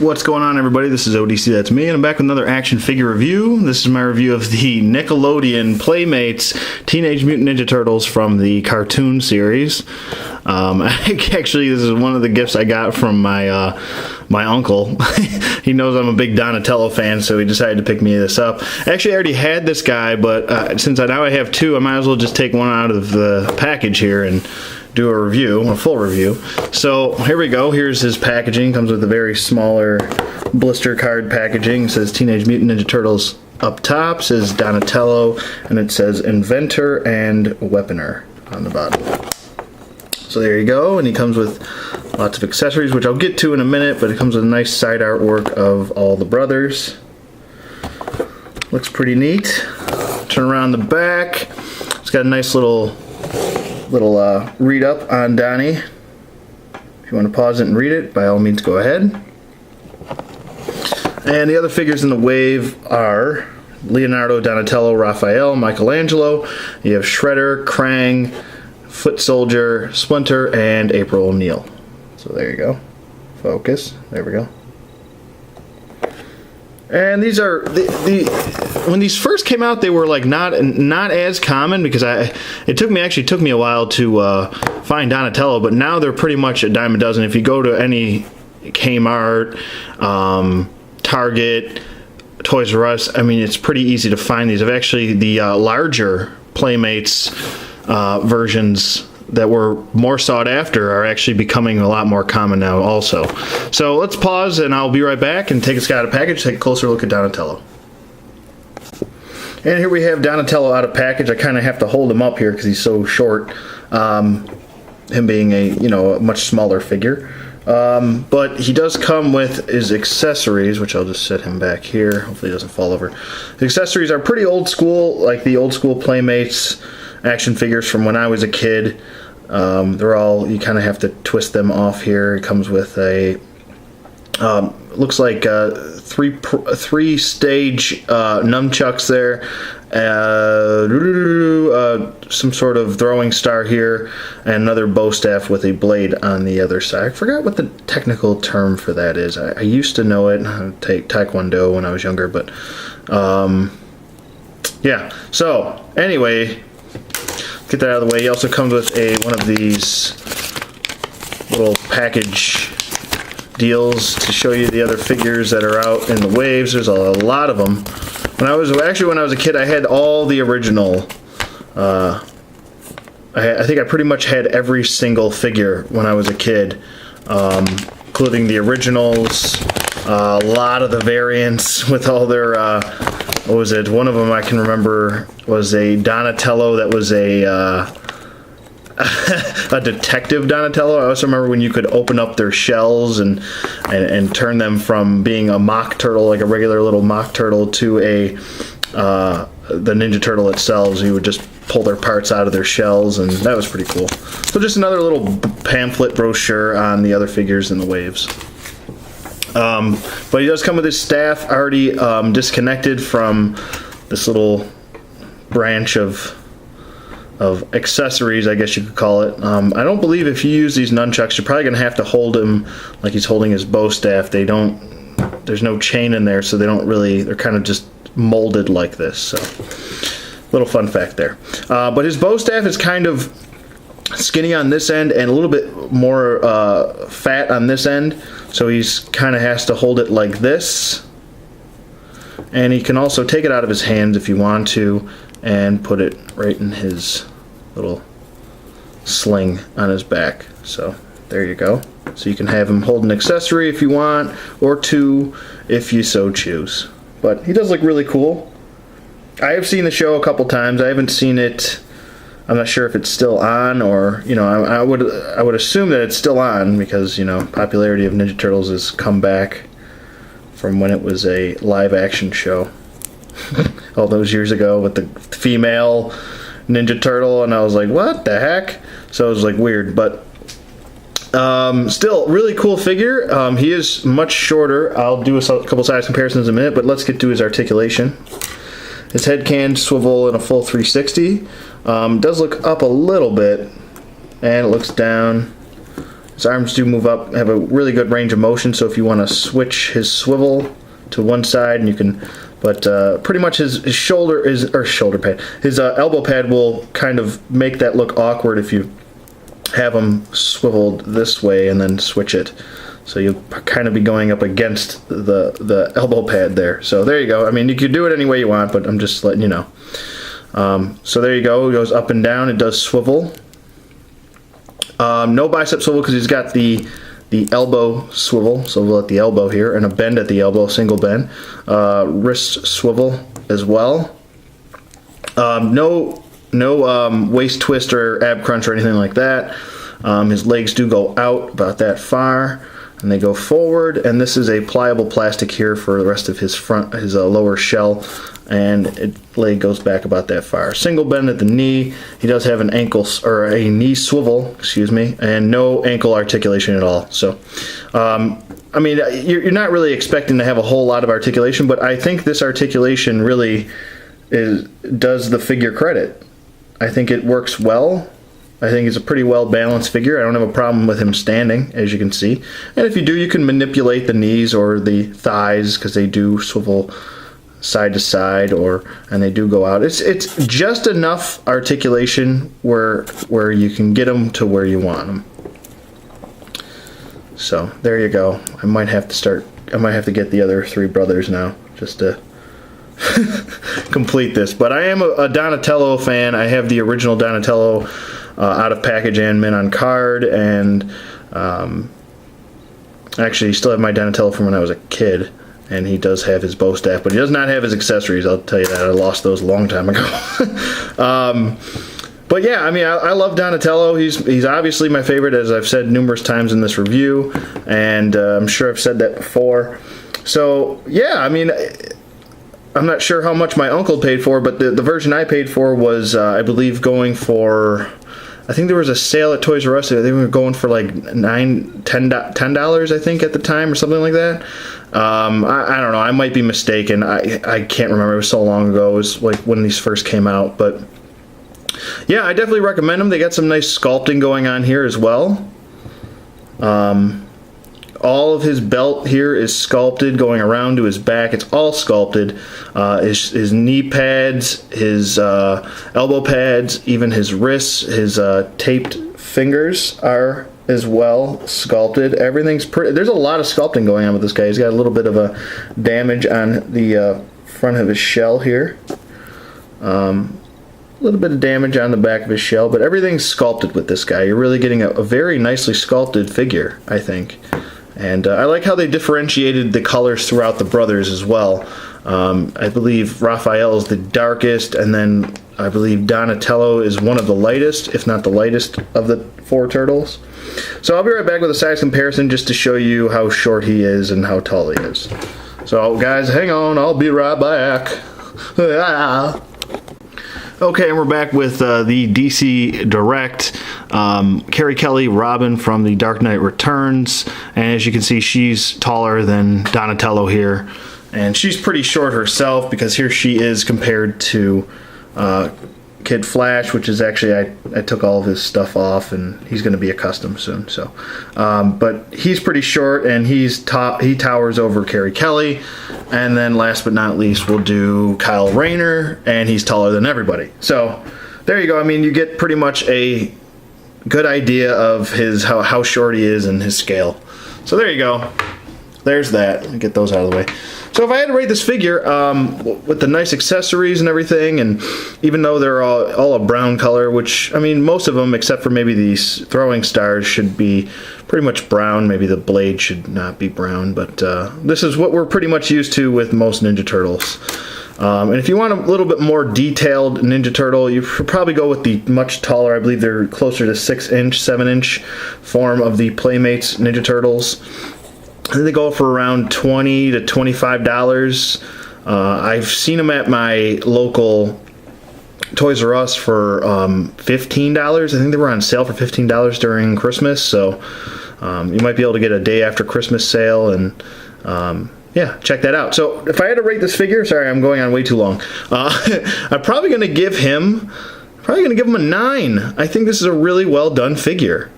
What's going on, everybody? This is ODC, that's me, and I'm back with another action figure review. This is my review of the Nickelodeon Playmates Teenage Mutant Ninja Turtles from the cartoon series. Actually, this is one of the gifts I got from my my uncle. He knows I'm a big Donatello fan, so he decided to pick me this up. Actually, I already had this guy, but since now I have two, I might as well just take one out of the package here and do a review, a full review. So here we go. Here's his packaging. Comes with a very smaller blister card packaging. It says Teenage Mutant Ninja Turtles up top. It says Donatello, and it says Inventor and Weaponer on the bottom. So there you go. And he comes with lots of accessories, which I'll get to in a minute, but it comes with a nice side artwork of all the brothers. Looks pretty neat. Turn around the back. It's got a nice little read up on Donnie. If you want to pause it and read it, by all means go ahead. And the other figures in the wave are Leonardo, Donatello, Raphael, Michelangelo. You have Shredder, Krang, Foot Soldier, Splinter, and April O'Neil. So there you go. Focus. There we go. And these are when these first came out, they were like not as common because it took me a while to find Donatello, but now they're pretty much a dime a dozen. If you go to any Kmart, Target, Toys R Us, I mean, it's pretty easy to find these. I've actually the larger Playmates versions that were more sought after are actually becoming a lot more common now also. So let's pause and I'll be right back and take a scout of package, take a closer look at Donatello. And here we have Donatello out of package. I kind of have to hold him up here because he's so short, him being a much smaller figure. But he does come with his accessories, which I'll just set him back here. Hopefully he doesn't fall over. The accessories are pretty old school, like the old school Playmates action figures from when I was a kid. They're all, you kind of have to twist them off here. It comes with a looks like three stage nunchucks there, some sort of throwing star here, and another bow staff with a blade on the other side. I forgot what the technical term for that is. I used to know it. I would take Taekwondo when I was younger, but yeah. So anyway, get that out of the way. He also comes with one of these little package deals to show you the other figures that are out in the waves. There's a lot of them. When I was a kid, I had all the original. I think I pretty much had every single figure when I was a kid, including the originals. A lot of the variants with all their. What was it? One of them I can remember was a Donatello that was a detective Donatello. I also remember when you could open up their shells and turn them from being a mock turtle, like a regular little mock turtle, to the Ninja Turtle itself. So you would just pull their parts out of their shells, and that was pretty cool. So just another little pamphlet brochure on the other figures in the waves. But he does come with his staff already disconnected from this little branch of accessories, I guess you could call it. I don't believe if you use these nunchucks, you're probably going to have to hold him like he's holding his bow staff. There's no chain in there, so they're kind of just molded like this. So, little fun fact there. But his bow staff is kind of skinny on this end and a little bit more fat on this end, so he's kind of has to hold it like this. And he can also take it out of his hands if you want to and put it right in his little sling on his back. So there you go. So you can have him hold an accessory if you want, or two if you so choose. But he does look really cool. I have seen the show a couple times. I haven't seen it. I'm not sure if it's still on, or I would assume that it's still on because popularity of Ninja Turtles has come back from when it was a live action show all those years ago with the female Ninja Turtle, and I was like, what the heck? So it was like weird, but still really cool figure. He is much shorter. I'll do a couple size comparisons in a minute, but let's get to his articulation. His head can swivel in a full 360. Does look up a little bit, and it looks down. His arms do move up, have a really good range of motion, so if you want to switch his swivel to one side, and you can, but pretty much his shoulder is, or shoulder pad, his elbow pad will kind of make that look awkward if you have him swiveled this way and then switch it. So you'll kind of be going up against the elbow pad there. So there you go. I mean, you could do it any way you want, but I'm just letting you know. So there you go. It goes up and down. It does swivel. No bicep swivel because he's got the elbow swivel, so at the elbow here, and a bend at the elbow, single bend. Wrist swivel as well. No waist twist or ab crunch or anything like that. His legs do go out about that far, and they go forward. And this is a pliable plastic here for the rest of his lower shell, and leg goes back about that far. Single bend at the knee. He does have an ankle or a knee swivel, excuse me, and no ankle articulation at all. So, I mean, you're not really expecting to have a whole lot of articulation, but I think this articulation really does the figure credit. I think it works well. I think it's a pretty well balanced figure. I don't have a problem with him standing, as you can see. And if you do, you can manipulate the knees or the thighs because they do swivel side to side, and they do go out. It's just enough articulation where you can get them to where you want them. So there you go. I might have to get the other three brothers now just to complete this. But I am a Donatello fan. I have the original Donatello out of package and mint on card, and actually still have my Donatello from when I was a kid, and he does have his bow staff, but he does not have his accessories. I'll tell you that. I lost those a long time ago. But yeah, I mean, I love Donatello. He's obviously my favorite, as I've said numerous times in this review, and I'm sure I've said that before. So yeah, I mean, I'm not sure how much my uncle paid for, but the version I paid for was, I believe, going for, I think there was a sale at Toys R Us. They were going for like $10, I think, at the time, or something like that. I don't know. I might be mistaken. I can't remember. It was so long ago. It was like when these first came out. But yeah, I definitely recommend them. They got some nice sculpting going on here as well. All of his belt here is sculpted going around to his back. It's all sculpted. His knee pads, his elbow pads, even his wrists, his taped fingers are as well sculpted. Everything's pretty. There's a lot of sculpting going on with this guy. He's got a little bit of a damage on the front of his shell here. A little bit of damage on the back of his shell, but everything's sculpted with this guy. You're really getting a very nicely sculpted figure, I think. And I like how they differentiated the colors throughout the brothers as well. I believe Raphael is the darkest, and then I believe Donatello is one of the lightest, if not the lightest, of the four turtles. So I'll be right back with a size comparison just to show you how short he is and how tall he is. So guys, hang on, I'll be right back. Okay, and we're back with the DC Direct. Carrie Kelly Robin from The Dark Knight Returns. And as you can see, she's taller than Donatello here. And she's pretty short herself because here she is compared to Kid Flash, which is actually, I took all of his stuff off, and he's going to be a custom soon. So, but he's pretty short, and he towers over Carrie Kelly. And then last but not least, we'll do Kyle Rayner, and he's taller than everybody. So there you go. I mean, you get pretty much a good idea of how short he is and his scale. So there you go. There's that. Let me get those out of the way. So if I had to rate this figure, with the nice accessories and everything, and even though they're all a brown color, which, I mean, most of them, except for maybe these throwing stars, should be pretty much brown. Maybe the blade should not be brown, but this is what we're pretty much used to with most Ninja Turtles. And if you want a little bit more detailed Ninja Turtle, you should probably go with the much taller, I believe they're closer to 6-inch, 7-inch form of the Playmates Ninja Turtles. I think they go for around $20 to $25. I've seen them at my local Toys R Us for $15. I think they were on sale for $15 during Christmas, so you might be able to get a day after Christmas sale, and yeah, check that out. So if I had to rate this figure, sorry, I'm going on way too long. I'm probably going to give him a 9. I think this is a really well done figure.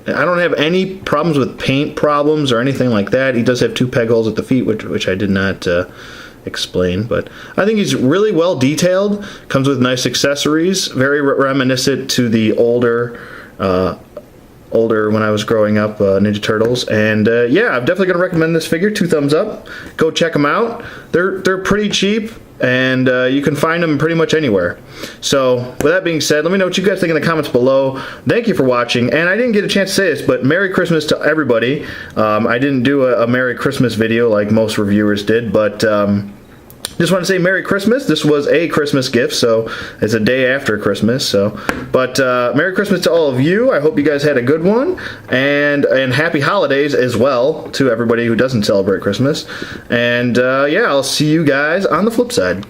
I don't have any problems with paint problems or anything like that. He does have 2 peg holes at the feet, which I did not explain, but I think he's really well detailed. Comes with nice accessories, very reminiscent to the older when I was growing up Ninja Turtles. And yeah, I'm definitely gonna recommend this figure. 2 thumbs up. Go check them out. They're pretty cheap, and you can find them pretty much anywhere. So with that being said, let me know what you guys think in the comments below. Thank you for watching, and I didn't get a chance to say this, but Merry Christmas to everybody. I didn't do a Merry Christmas video like most reviewers did, but just want to say Merry Christmas. This was a Christmas gift, so it's a day after Christmas. So, but Merry Christmas to all of you. I hope you guys had a good one, and Happy Holidays as well to everybody who doesn't celebrate Christmas. And yeah, I'll see you guys on the flip side.